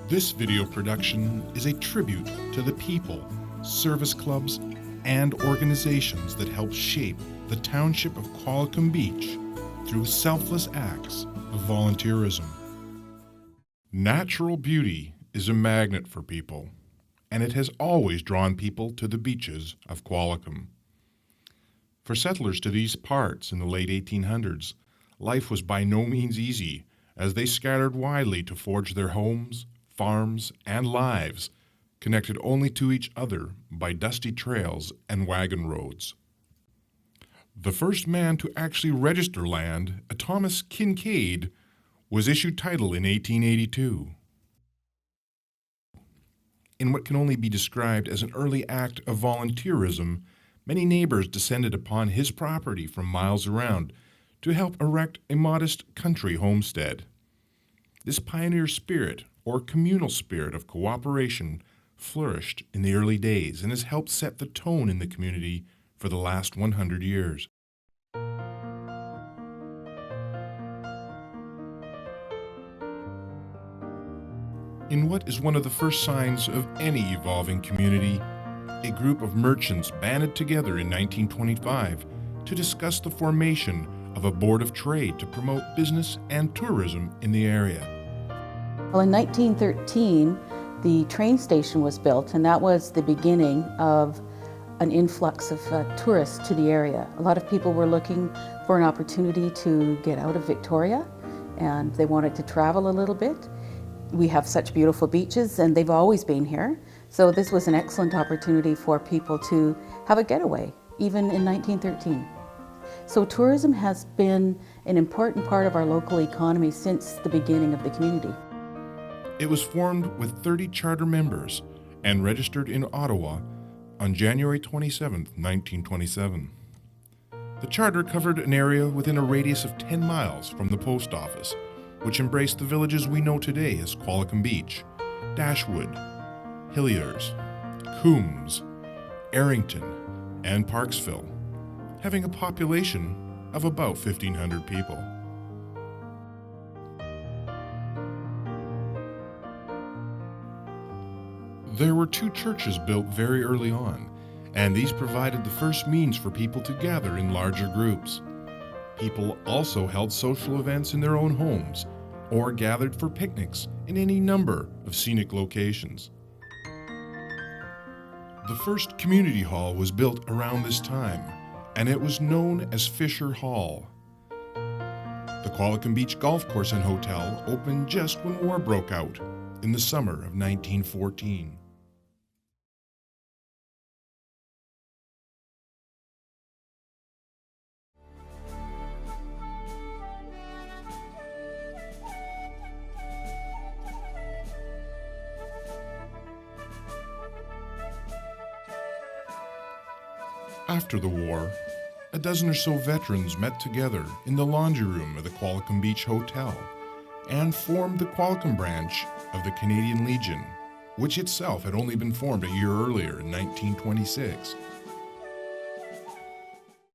This video production is a tribute to the people, service clubs, and organizations that help shape the township of Qualicum Beach through selfless acts of volunteerism. Natural beauty is a magnet for people, and it has always drawn people to the beaches of Qualicum. For settlers to these parts in the late 1800s, life was by no means easy as they scattered widely to forge their homes, farms, and lives, connected only to each other by dusty trails and wagon roads. The first man to actually register land, a Thomas Kincaid, was issued title in 1882. In what can only be described as an early act of volunteerism, many neighbors descended upon his property from miles around to help erect a modest country homestead. This pioneer spirit, or communal spirit of cooperation, flourished in the early days and has helped set the tone in the community for the last 100 years. In what is one of the first signs of any evolving community, a group of merchants banded together in 1925 to discuss the formation of a board of trade to promote business and tourism in the area. Well, in 1913, the train station was built, and that was the beginning of an influx of tourists to the area. A lot of people were looking for an opportunity to get out of Victoria, and they wanted to travel a little bit. We have such beautiful beaches, and they've always been here, so this was an excellent opportunity for people to have a getaway, even in 1913. So tourism has been an important part of our local economy since the beginning of the community. It was formed with 30 charter members and registered in Ottawa on January 27, 1927. The charter covered an area within a radius of 10 miles from the post office, which embraced the villages we know today as Qualicum Beach, Dashwood, Hilliers, Coombs, Arrington, and Parksville, having a population of about 1,500 people. There were 2 churches built very early on, and these provided the first means for people to gather in larger groups. People also held social events in their own homes or gathered for picnics in any number of scenic locations. The first community hall was built around this time, and it was known as Fisher Hall. The Qualicum Beach Golf Course and Hotel opened just when war broke out in the summer of 1914. After the war, a dozen or so veterans met together in the laundry room of the Qualicum Beach Hotel and formed the Qualicum branch of the Canadian Legion, which itself had only been formed a year earlier in 1926.